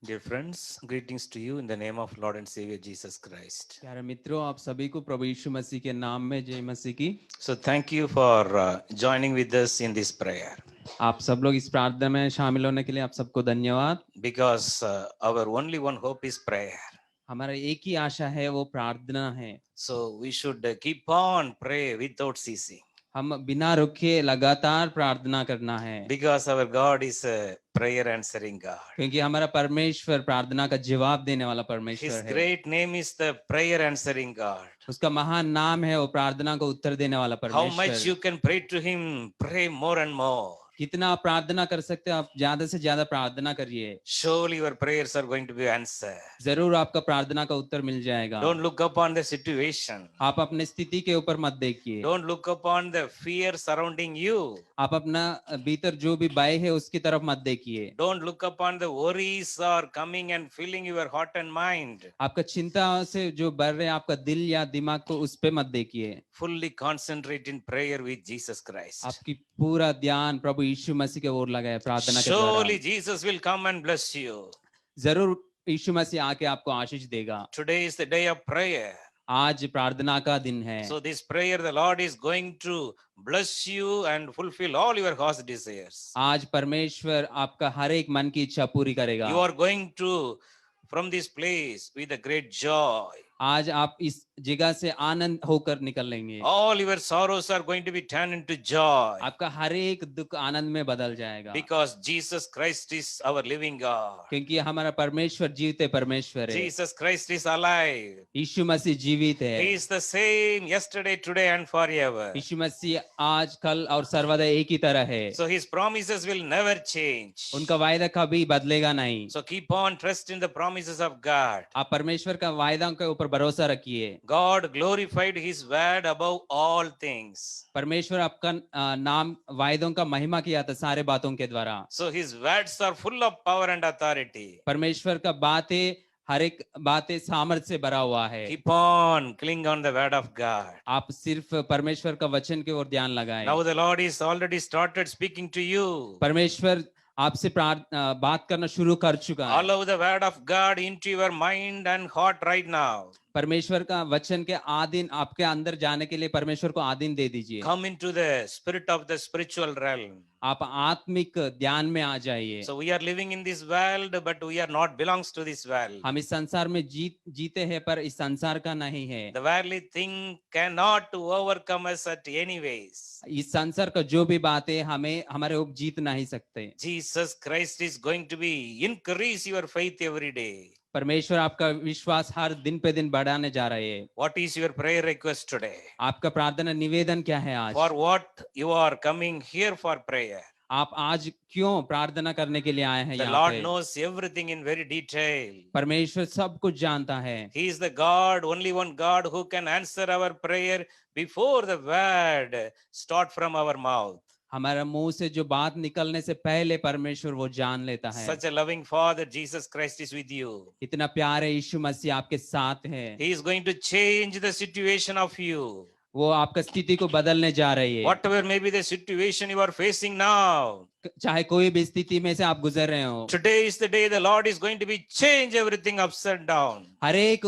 Dear friends, greetings to you in the name of Lord and Savior Jesus Christ. प्यारे मित्रों, आप सभी को प्रभु यीशु मसीह के नाम में जय मसीह की। So, thank you for joining with us in this prayer आप सब लोग इस प्रार्थना में शामिल होने के लिए आप सबको धन्यवाद। because our only one hope is prayer. हमारा एक ही आशा है, वो प्रार्थना है। So, we should keep on pray without ceasing हम बिना रुके लगातार प्रार्थना करना है, because our God is a prayer answering God. क्योंकि हमारा परमेश्वर प्रार्थना का जवाब देने वाला His परमेश्वर है। great name is the prayer answering God. उसका महान नाम है, वो प्रार्थना को उत्तर देने वाला How much परमेश्वर। you can pray to Him, pray more and more. कितना आप प्रार्थना कर सकते हो, आप ज्यादा से ज्यादा प्रार्थना करिए। Surely your prayers are going to be answered. जरूर आपका प्रार्थना का उत्तर मिल जाएगा। Don't look upon the situation. आप अपने स्थिति के ऊपर मत देखिए। Don't look upon the fear surrounding you. आप अपना भीतर जो भी भय है उसकी तरफ मत देखिए। Don't look upon the worries are coming and filling your heart and mind. आपका चिंता से जो बढ़ रहे आपका दिल या दिमाग को उस पे मत देखिए। Fully concentrate in prayer with Jesus Christ. आपकी पूरा ध्यान प्रभु यीशु मसीह के ओर लगाए प्रार्थना के Surely द्वारा। Jesus will come and bless you. जरूर यीशु मसीह आके आपको आशीष देगा। Today is the day of prayer. आज प्रार्थना का दिन है। So this prayer the Lord is going to bless you and fulfill all your heart's desires. आज परमेश्वर आपका हर एक मन की इच्छा पूरी करेगा। You are going to from this place with a great joy. आज आप इस जगह से आनंद होकर निकलेंगे। All your sorrows are going to be turned into joy. आपका हर एक दुख आनंद में बदल जाएगा। Because Jesus Christ is our living God. क्योंकि हमारा परमेश्वर जीवित परमेश्वर है। Jesus Christ is alive. यीशु मसीह जीवित है। He is the same yesterday, today and forever. यीशु मसीह आज कल और सर्वदा एक ही तरह है। So his promises will never change. उनका वायदा कभी बदलेगा नहीं। So keep on trust in the promises of God. आप परमेश्वर का वायदा के ऊपर भरोसा रखिए। God glorified his word above all things. परमेश्वर आपका नाम वायदों का महिमा किया था सारे बातों के द्वारा। So his words are full of power and authority. परमेश्वर का बातें हर एक बातें सामर्थ्य से भरा हुआ है। Keep on cling on the word of God. आप सिर्फ परमेश्वर का वचन की ओर ध्यान लगाएं। Now the Lord is already started speaking to you. परमेश्वर आपसे बात करना शुरू कर चुका है। Allow the word of God into your mind and heart right now. परमेश्वर का वचन के आधीन आपके अंदर जाने के लिए परमेश्वर को आधीन दे दीजिए। Come into the spirit of the spiritual realm. आप आत्मिक ध्यान में आ जाइए। So we are living in this world, but we are not belongs to this world. हम इस संसार में जीते हैं पर इस संसार का नहीं है। The worldly thing cannot overcome us at any ways. इस संसार का जो भी बात है हमें हमारे ऊपर जीत नहीं सकते। Jesus Christ is going to be increase your faith every day. परमेश्वर आपका विश्वास हर दिन पे दिन बढ़ाने जा रहे हैं। What is your prayer request today? आपका प्रार्थना निवेदन क्या है आज? For what you are coming here for prayer? आप आज क्यों प्रार्थना करने के लिए आए हैं The यहाँ Lord पे? knows everything in very detail. परमेश्वर सब कुछ जानता है। He is the God, only one God who can answer our prayer before the word start from our mouth. हमारा मुंह से जो बात निकलने से पहले परमेश्वर वो जान लेता है। Such a loving Father, Jesus Christ is with you. इतना प्यार है, यीशु मसीह आपके साथ है। He is going to change the situation of you. वो आपका स्थिति को बदलने जा रही है। Whatever may be the situation you are facing now, चाहे कोई भी स्थिति में से आप गुजर रहे हो, today is the day the Lord is going to be change everything upside down. हर एक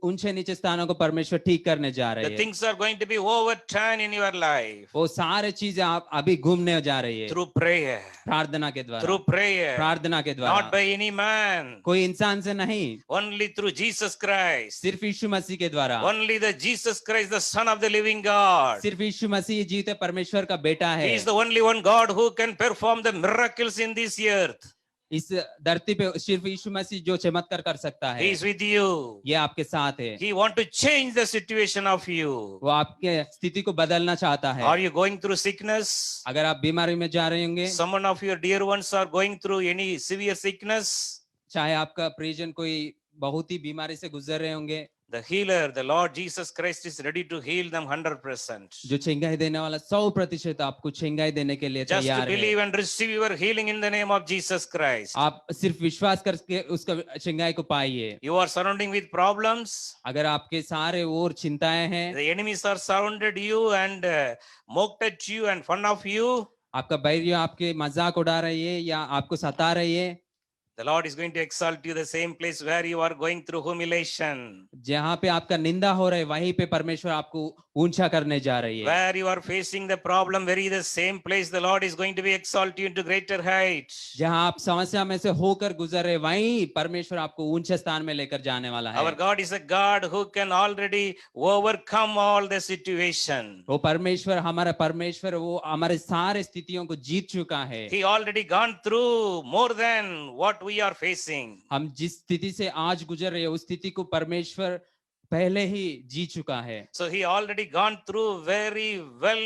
ऊंचे नीचे स्थानों को परमेश्वर ठीक करने जा रहे The हैं। things are going to be overturned in your life वो सारे चीजें आप अभी घूमने जा रही है through prayer. प्रार्थना के द्वारा। Through prayer, प्रार्थना के not द्वारा, by any man, कोई इंसान से नहीं, only through Jesus Christ. सिर्फ यीशु मसीह के द्वारा। Only the Jesus Christ, the Son of the living God. सिर्फ यीशु मसीह जीवित परमेश्वर का बेटा है। He is the only one God who can perform the miracles in this earth. इस धरती पे सिर्फ यीशु मसीह जो चमत्कार कर सकता है। He is with you. ये आपके साथ है। He want to change the situation of you. वो आपके स्थिति को बदलना चाहता है। Are you going through sickness? अगर आप बीमारी में जा रहे होंगे, Someone of your dear ones are going through any severe sickness? चाहे आपका परिजन कोई बहुत ही बीमारी से गुजर रहे होंगे, The healer, the Lord Jesus Christ is ready to heal them 100%. जो चंगाई देने वाला 100% आपको चंगाई देने के लिए Just तैयार है। believe and receive your healing in the name of Jesus Christ. आप सिर्फ विश्वास करके उसका चंगाई को पाइए। You are surrounding with problems. अगर आपके सारे और चिंताएं हैं, The enemies are surrounded you and mocked at you and fun of you. आपका बैरिया आपके मजाक उड़ा रही है या आपको सता रही है, The Lord is going to exalt you the same place where you are going through humiliation, जहाँ पे आपका निंदा हो रहा है वहीं पे परमेश्वर आपको ऊंचा करने जा रही है। where you are facing the problem, very the same place the Lord is going to be exalt you into greater heights. जहाँ आप समस्या में से होकर गुजर रहे वहीं परमेश्वर आपको ऊंचे स्थान में लेकर जाने वाला है। Our God is a God who can already overcome all the situation. वो परमेश्वर, हमारा परमेश्वर, वो हमारे सारे स्थितियों को जीत चुका है। He already gone through more than what we are facing. हम जिस स्थिति से आज गुजर रहे हैं उस स्थिति को परमेश्वर पहले ही जी चुका है। So he already gone through very well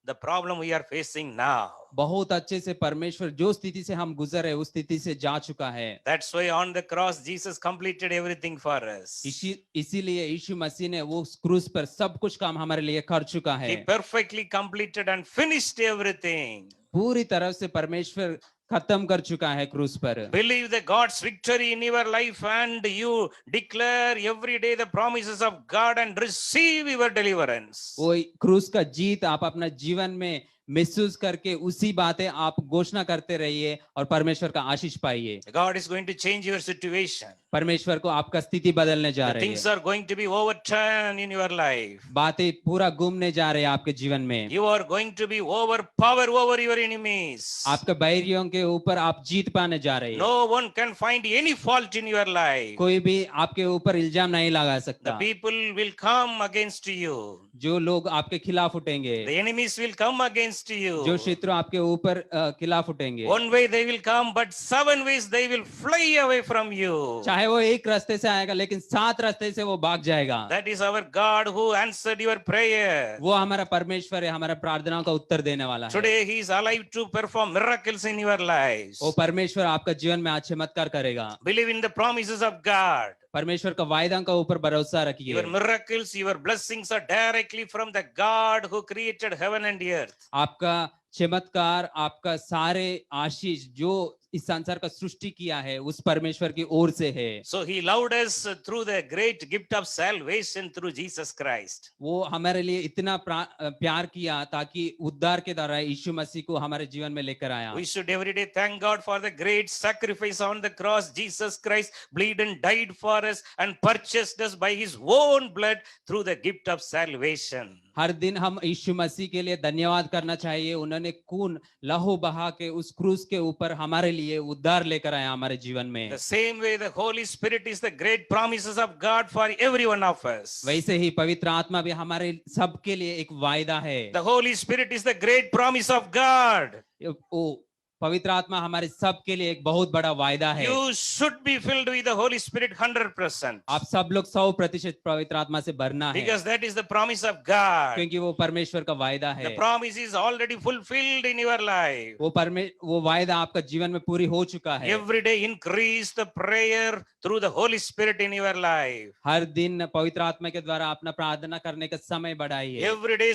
the problem we are facing now. बहुत अच्छे से परमेश्वर जो स्थिति से हम गुजर रहे उस स्थिति से जा चुका है। That's why on the cross Jesus completed everything for us. इसीलिए यीशु मसीह ने वो क्रूस पर सब कुछ काम हमारे लिए कर चुका है। He perfectly completed and finished everything. पूरी तरह से परमेश्वर खत्म कर चुका है क्रूस पर। Believe the God's victory in your life and you declare every day the promises of God and receive your deliverance. वो क्रूस का जीत आप अपना जीवन में महसूस करके उसी बातें आप घोषणा करते रहिए और परमेश्वर का आशीष पाइए। God is going to change your situation. परमेश्वर को आपका स्थिति बदलने जा The रही things है। are going to be overturned in your life. बातें पूरा घूमने जा रहे हैं आपके जीवन में। You are going to be overpower over your enemies. आपके बैरियों के ऊपर आप जीत पाने जा रहे हैं। No one can find any fault in your life. कोई भी आपके ऊपर इल्जाम नहीं लगा The सकता। people will come against you. जो लोग आपके खिलाफ उठेंगे, The enemies will come against you. जो शत्रु आपके ऊपर खिलाफ उठेंगे, One way they will come, but 7 ways they will fly away from you. चाहे वो एक रास्ते से आएगा लेकिन 7 रास्ते से वो भाग जाएगा। That is our God who answered your prayer. वो हमारा परमेश्वर है, हमारा प्रार्थना का उत्तर देने वाला है। Today he is alive to perform miracles in your lives. वो परमेश्वर आपका जीवन में आज चमत्कार करेगा। Believe in the promises of God. परमेश्वर का वायदा का ऊपर भरोसा रखिए। Your miracles, your blessings are directly from the God who created heaven and earth. आपका चमत्कार, आपका सारे आशीष जो इस संसार का सृष्टि किया है उस परमेश्वर की ओर से है। So he loved us through the great gift of salvation through Jesus Christ. वो हमारे लिए इतना प्यार किया ताकि उद्धार के द्वारा यीशु मसीह को हमारे जीवन में लेकर आया। We should every day thank God for the great sacrifice on the cross. Jesus Christ bled and died for us and purchased us by his own blood through the gift of salvation. हर दिन हम यीशु मसीह के लिए धन्यवाद करना चाहिए। उन्होंने खून लहू बहा के उस क्रूस के ऊपर हमारे लिए उद्धार लेकर आया हमारे जीवन में। The same way the Holy Spirit is the great promises of God for every one of us. वैसे ही पवित्र आत्मा भी हमारे सबके लिए एक वायदा है। The Holy Spirit is the great promise of God. वो पवित्र आत्मा हमारे सबके लिए एक बहुत बड़ा वायदा है। You should be filled with the Holy Spirit 100%. आप सब लोग 100% पवित्र आत्मा से भरना है, Because that is the promise of God. क्योंकि वो परमेश्वर का वायदा The है। promise is already fulfilled in your life. वो वायदा आपका जीवन में पूरी हो चुका है। Every day increase the prayer through the Holy Spirit in your life. हर दिन पवित्र आत्मा के द्वारा अपना प्रार्थना करने का समय बढ़ाइए। Every day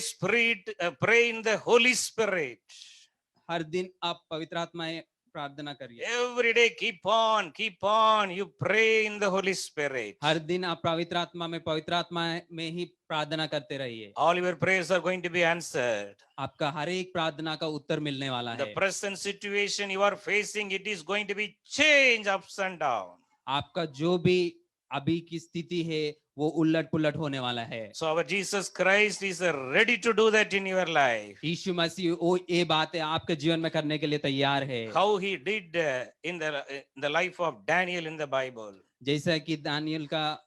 pray in the Holy Spirit. हर दिन आप पवित्र आत्मा में प्रार्थना करिए। Every day keep on, you pray in the Holy Spirit. हर दिन आप पवित्र आत्मा में ही प्रार्थना करते रहिए। All your prayers are going to be answered. आपका हर एक प्रार्थना का उत्तर मिलने वाला The है। present situation you are facing, it is going to be change ups and down. आपका जो भी अभी की स्थिति है वो उलट पुलट होने वाला है। So our Jesus Christ is ready to do that in your life. यीशु मसीह वो ये बातें आपके जीवन में करने के लिए तैयार है। How he did in the life of Daniel in the Bible. जैसा कि दानियल का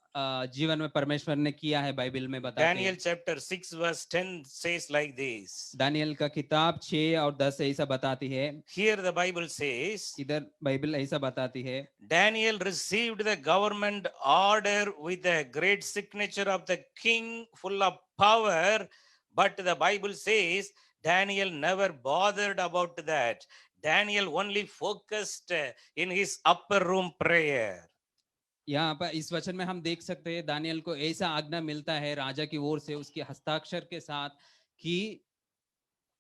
जीवन में परमेश्वर ने किया है बाइबल में बताते हैं। Daniel chapter 6 verse 10 says like this. Daniel का किताब 6 और 10 ऐसा बताती है। Here the Bible says, इधर बाइबल ऐसा बताती है, Daniel received the government order with a great signature of the king full of power, but the Bible says Daniel never bothered about that. Daniel only focused in his upper room prayer. यहाँ पर इस वचन में हम देख सकते हैं Daniel को ऐसा आज्ञा मिलता है राजा की ओर से उसके हस्ताक्षर के साथ कि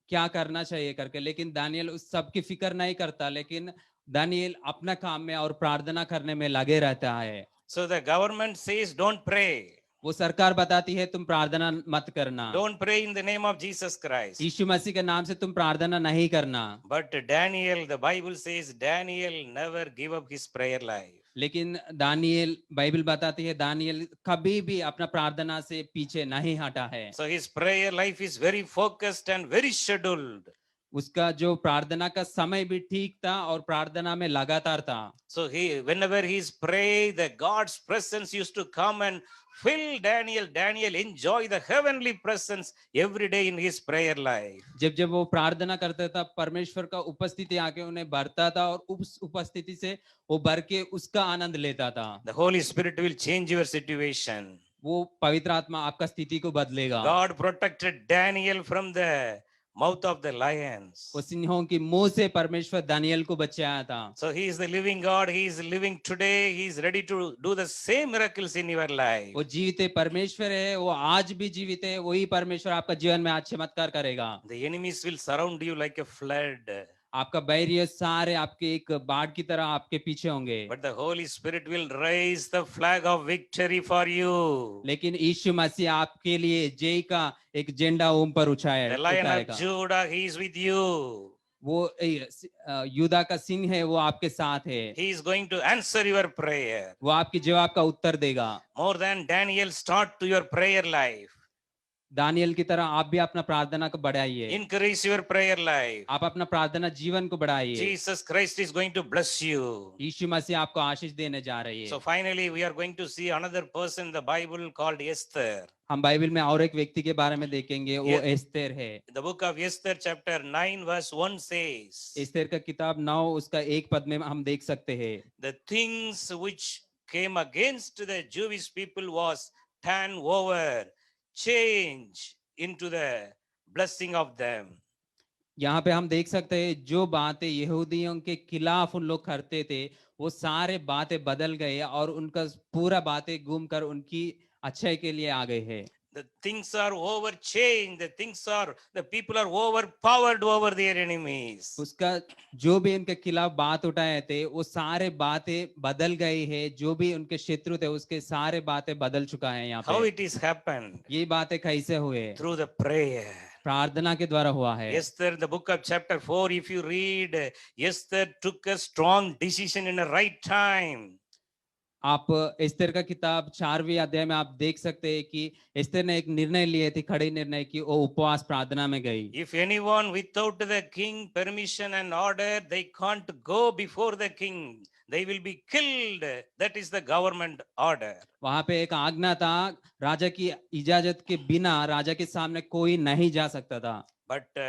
क्या करना चाहिए करके, लेकिन दानियल उस सब की फिक्र नहीं करता, लेकिन दानियल अपना काम में और प्रार्थना करने में लगे रहता है। So the government says don't pray. वो सरकार बताती है तुम प्रार्थना मत करना, Don't pray in the name of Jesus Christ. यीशु मसीह के नाम से तुम प्रार्थना नहीं करना। But Daniel, the Bible says Daniel never give up his prayer life. लेकिन दानियेल, बाइबल बताती है दानियेल कभी भी अपना प्रार्थना से पीछे नहीं हटा है। So his prayer life is very focused and very scheduled. उसका जो प्रार्थना का समय भी ठीक था और प्रार्थना में लगातार था। So whenever he's pray, the God's presence used to come and fill Daniel. Daniel enjoy the heavenly presence every day in his prayer life. जब जब वो प्रार्थना करता था परमेश्वर का उपस्थिति आके उन्हें भरता था और उस उपस्थिति से वो भर के उसका आनंद लेता था। The Holy Spirit will change your situation. वो पवित्र आत्मा आपका स्थिति को बदलेगा। God protected Daniel from the mouth of the lions. वो सिंहों की मुंह से परमेश्वर दानियेल को बचाया था। So he is the living God. He is living today. He is ready to do the same miracles in your life. वो जीवित परमेश्वर है, वो आज भी जीवित है, वही परमेश्वर आपका जीवन में आज चमत्कार करेगा। The enemies will surround you like a flood. आपका बैरियर सारे आपके एक बाढ़ की तरह आपके पीछे होंगे, But the Holy Spirit will raise the flag of victory for you. लेकिन यीशु मसीह आपके लिए जय का एक झंडा ऊपर The Lion of उठाएगा। Judah, he is with you. वो यूदा का सिंह है, वो आपके साथ है, He is going to answer your prayer. वो आपके जवाब का उत्तर देगा। More than Daniel, start to your prayer life. Daniel की तरह आप भी अपना प्रार्थना को बढ़ाइए, Increase your prayer life. आप अपना प्रार्थना जीवन को बढ़ाइए। Jesus Christ is going to bless you. यीशु मसीह आपको आशीष देने जा रही है। So finally, we are going to see another person in the Bible called Esther. हम बाइबल में और एक व्यक्ति के बारे में देखेंगे, वो ये- एस्तेर है। The book of Esther, chapter 9, verse 1 says, Esther का किताब 9 उसका 1 पद में हम देख सकते हैं। the things which came against the Jewish people was turned over, change into the blessing of them. यहाँ पे हम देख सकते हैं जो बातें यहूदियों के खिलाफ उन लोग करते थे, वो सारे बातें बदल गए और उनका पूरा बातें घूम कर उनकी अच्छाई के लिए आ गए हैं। The things are over changed. The people are overpowered over their enemies. उसका जो भी उनके खिलाफ बात उठाए थे वो सारे बातें बदल गई है, जो भी उनके शत्रु थे उसके सारे बातें बदल चुका है। यहाँ How पे it is happened? ये बातें कैसे हुए? Through the prayer. प्रार्थना के द्वारा हुआ है। Esther, the book of chapter 4, if you read, Esther took a strong decision in the right time. आप एस्तेर का किताब 4वीं अध्याय में आप देख सकते हैं कि एस्तेर ने एक निर्णय लिए थे, खड़े निर्णय की, वो उपवास प्रार्थना में गई। If anyone without the king permission and order, they can't go before the king. They will be killed. That is the government order. वहां पे एक आज्ञा था, राजा की इजाजत के बिना राजा के सामने कोई नहीं जा सकता था। But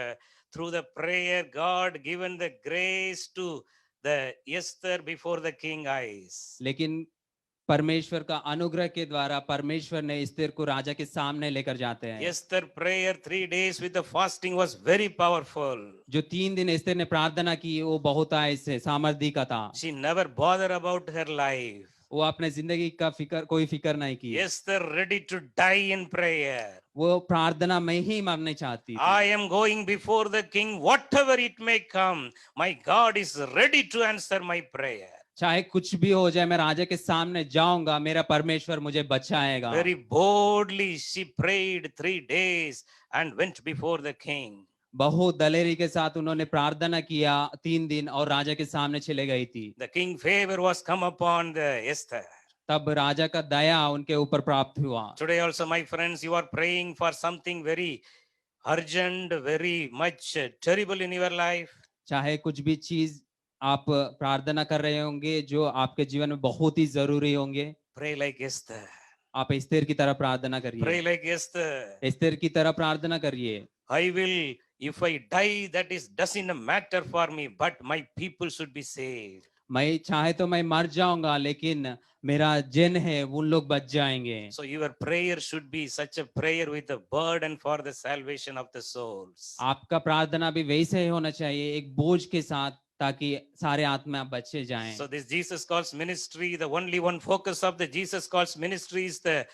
through the prayer, God given the grace to the Esther before the king eyes. लेकिन परमेश्वर का अनुग्रह के द्वारा परमेश्वर ने एस्तेर को राजा के सामने लेकर जाते हैं। Esther prayer 3 days with the fasting was very powerful. जो 3 दिन एस्तेर ने प्रार्थना की वो बहुत ऐसे सामर्थ्य का था। She never bothered about her life. वो अपने जिंदगी का कोई फिक्र नहीं की। Esther ready to die in prayer. वो प्रार्थना में ही मरना चाहती थी। I am going before the king, whatever it may come. My God is ready to answer my prayer. चाहे कुछ भी हो जाए मैं राजा के सामने जाऊंगा, मेरा परमेश्वर मुझे बचाएगा। Very boldly she prayed 3 days and went before the king. बहुत दलेरी के साथ उन्होंने प्रार्थना किया 3 दिन और राजा के सामने चले गई थी। The king favor was come upon the Esther. तब राजा का दया उनके ऊपर प्राप्त हुआ। Today also, my friends, you are praying for something very urgent, very much terrible in your life. चाहे कुछ भी चीज आप प्रार्थना कर रहे होंगे जो आपके जीवन में बहुत ही जरूरी होंगे, Pray like Esther. आप एस्तेर की तरह प्रार्थना Pray करिए। like Esther. एस्तेर की तरह प्रार्थना करिए। I will, if I die, that is doesn't matter for me, but my people should be saved. मैं चाहे तो मैं मर जाऊंगा लेकिन मेरा जन है उन लोग बच जाएंगे। So your prayer should be such a prayer with a burden for the salvation of the souls. आपका प्रार्थना भी वैसे ही होना चाहिए, एक बोझ के साथ, ताकि सारे आत्मा बचे जाएं। So this Jesus calls ministry, the only one focus of the Jesus calls ministry is the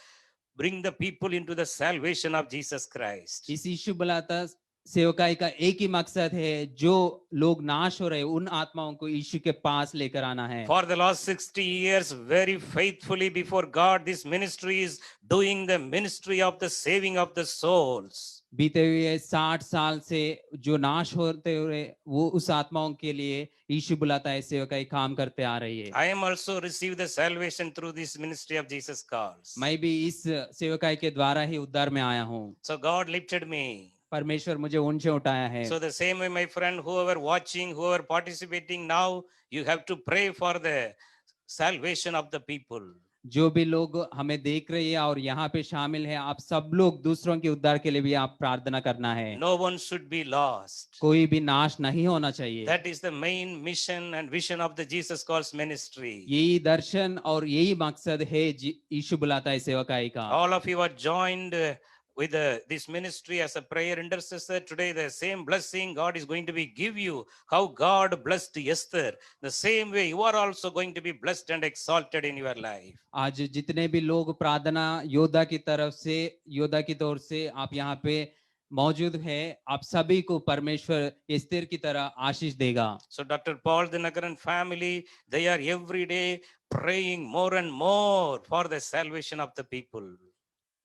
bring the people into the salvation of Jesus Christ. इस यीशु बुलाता सेवकाई का एक ही मकसद है, जो लोग नाश हो रहे हैं उन आत्माओं को यीशु के पास लेकर आना है। For the last 60 years, very faithfully before God, this ministry is doing the ministry of the saving of the souls. बीते हुए 60 साल से जो नाश होते हुए वो उस आत्माओं के लिए यीशु बुलाता है, सेवकाई काम करते आ रही है। I am also received the salvation through this ministry of Jesus calls. मैं भी इस सेवकाई के द्वारा ही उद्धार में आया हूँ। So God lifted me. परमेश्वर मुझे ऊंचे उठाया है। So the same way, my friend, whoever watching, whoever participating now, you have to pray for the salvation of the people. जो भी लोग हमें देख रहे हैं और यहाँ पे शामिल है, आप सब लोग दूसरों के उद्धार के लिए भी आप प्रार्थना करना है। No one should be lost. कोई भी नाश नहीं होना चाहिए। That is the main mission and vision of the Jesus Calls ministry. यही दर्शन और यही मकसद है यीशु बुलाता है सेवकाई का। All of you are joined with this ministry as a prayer intercessor. Today, the same blessing God is going to be give you. How God blessed Esther. The same way you are also going to be blessed and exalted in your life. आज जितने भी लोग प्रार्थना योद्धा की तरफ से, योद्धा की तौर से आप यहाँ पे मौजूद है, आप सभी को परमेश्वर एस्तेर की तरह आशीष देगा। So Dr. Paul Dinakaran family, they are every day praying more and more for the salvation of the people.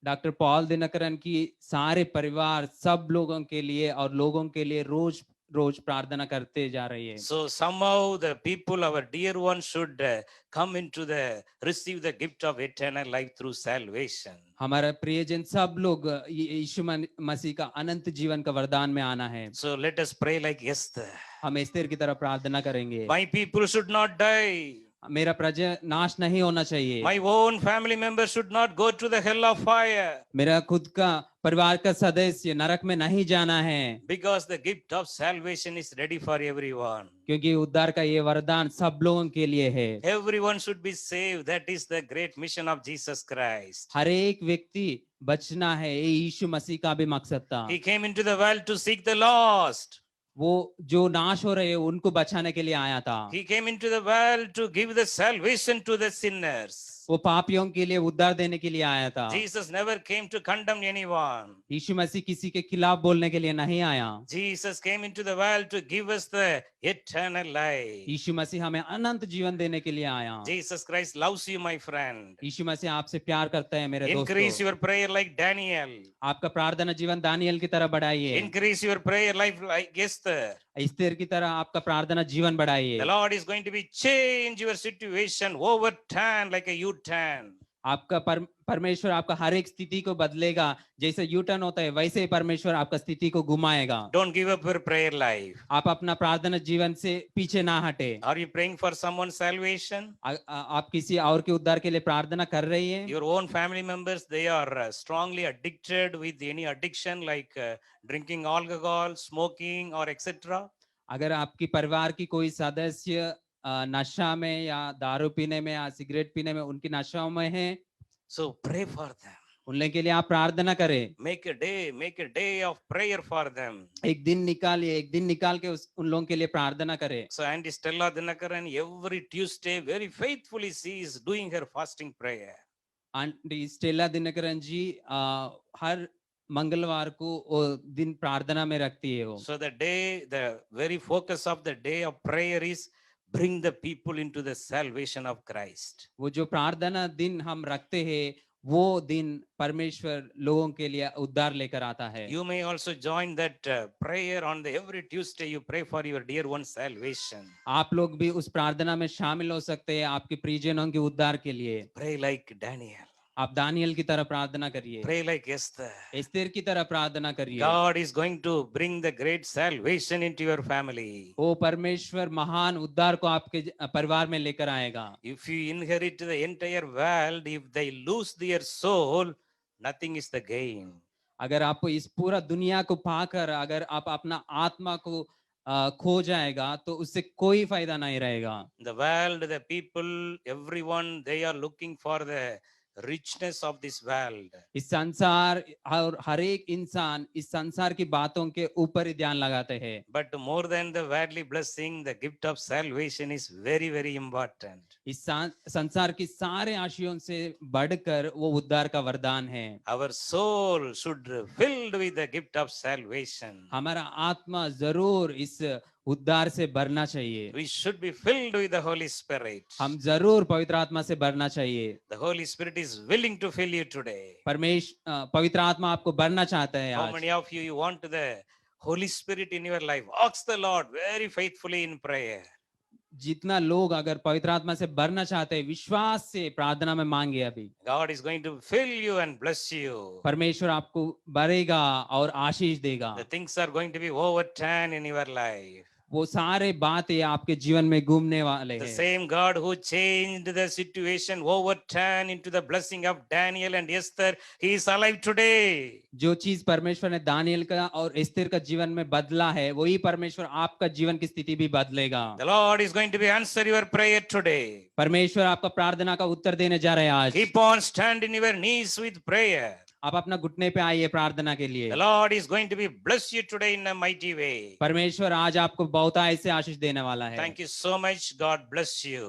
Doctor Paul Dinakaran की सारे परिवार सब लोगों के लिए और लोगों के लिए रोज रोज प्रार्थना करते जा रही है। So somehow the people, our dear ones, should come into the receive the gift of eternal life through salvation. हमारा प्रियजन सब लोग यीशु मसीह का अनंत जीवन का वरदान में आना है। So let us pray like Esther. हम एस्तेर की तरह प्रार्थना करेंगे। My people should not die. मेरा प्रजा नाश नहीं होना चाहिए। My own family members should not go to the hell of fire. मेरा खुद का परिवार का सदस्य नरक में नहीं जाना है। Because the gift of salvation is ready for everyone. क्योंकि उद्धार का ये वरदान सब लोगों के लिए है। Everyone should be saved. That is the great mission of Jesus Christ. हर एक व्यक्ति बचना है, ये यीशु मसीह का भी मकसद था। He came into the world to seek the lost. वो जो नाश हो रहे हैं उनको बचाने के लिए आया था। He came into the world to give the salvation to the sinners. वो पापियों के लिए उद्धार देने के लिए आया था। Jesus never came to condemn anyone. यीशु मसीह किसी के खिलाफ बोलने के लिए नहीं आया। Jesus came into the world to give us the eternal life. यीशु मसीह हमें अनंत जीवन देने के लिए आया। Jesus Christ loves you, my friend. यीशु मसीह आपसे प्यार करता है मेरे Increase दोस्तों। your prayer like Daniel. आपका प्रार्थना जीवन दानियल की तरह बढ़ाइए। Increase your prayer life like Esther. Esther की तरह आपका प्रार्थना जीवन बढ़ाइए। The Lord is going to be change your situation, overturn like a U-turn. आपका परमेश्वर आपका हर एक स्थिति को बदलेगा, जैसे यू टर्न होता है वैसे ही परमेश्वर आपका स्थिति को घुमाएगा। Don't give up your prayer life. आप अपना प्रार्थना जीवन से पीछे ना हटे। Are you praying for someone's salvation? आप किसी और के उद्धार के लिए प्रार्थना कर रही हैं? Your own family members, they are strongly addicted with any addiction like drinking alcohol, smoking or etc. अगर आपकी परिवार की कोई सदस्य नशा में या दारू पीने में या सिगरेट पीने में उनकी नशाओं में है, So pray for them. उनके के लिए आप प्रार्थना करें। Make a day of prayer for them. एक दिन निकालिए, एक दिन निकाल के उन लोगों के लिए प्रार्थना करें। So Auntie Stella Dinakaran every Tuesday very faithfully she is doing her fasting prayer. Aunty Stella Dinakaran ji हर मंगलवार को वो दिन प्रार्थना में रखती है वो। So the very focus of the day of prayer is bring the people into the salvation of Christ. वो जो प्रार्थना दिन हम रखते हैं वो दिन परमेश्वर लोगों के लिए उद्धार लेकर आता है। You may also join that prayer on the every Tuesday you pray for your dear one's salvation. आप लोग भी उस प्रार्थना में शामिल हो सकते हैं आपके प्रियजनों के उद्धार के लिए। Pray like Daniel. आप दानियल की तरह प्रार्थना करिए। Pray like Esther. एस्तेर की तरह प्रार्थना करिए। God is going to bring the great salvation into your family. वो परमेश्वर महान उद्धार को आपके परिवार में लेकर आएगा। If you inherit the entire world, if they lose their soul, nothing is the gain. अगर आप इस पूरा दुनिया को पाकर अगर आप अपना आत्मा को खो जाएगा तो उससे कोई फायदा नहीं रहेगा। The world, the people, everyone, they are looking for the richness of this world. इस संसार और हर एक इंसान इस संसार की बातों के ऊपर ही ध्यान लगाते हैं, But more than the worldly blessing, the gift of salvation is very, very important. इस संसार की सारे आशियों से बढ़कर वो उद्धार का वरदान है। Our soul should filled with the gift of salvation. हमारा आत्मा जरूर इस उद्धार से भरना चाहिए। We should be filled with the Holy Spirit. हम जरूर पवित्र आत्मा से भरना चाहिए। The Holy Spirit is willing to fill you today. पवित्र आत्मा आपको भरना चाहता है How आज। many of you want the Holy Spirit in your life? Ask the Lord very faithfully in prayer. जितना लोग अगर पवित्र आत्मा से भरना चाहते हैं, विश्वास से प्रार्थना में मांगे अभी। God is going to fill you and bless you. परमेश्वर आपको भरेगा और आशीष देगा। The things are going to be overturned in your life. वो सारे बातें आपके जीवन में घूमने वाले The हैं। same God who changed the situation, overturned into the blessing of Daniel and Esther, He is alive today. जो चीज परमेश्वर ने दानियल का और एस्तेर का जीवन में बदला है, वही परमेश्वर आपका जीवन की स्थिति भी बदलेगा। The Lord is going to be answer your prayer today. परमेश्वर आपका प्रार्थना का उत्तर देने जा रहे हैं आज। Keep on standing your knees with prayer. आप अपना घुटने पे आइए प्रार्थना के लिए। The Lord is going to be bless you today in a mighty way. परमेश्वर आज आपको बहुतायत से आशीष देने वाला है। Thank you so much. God bless you.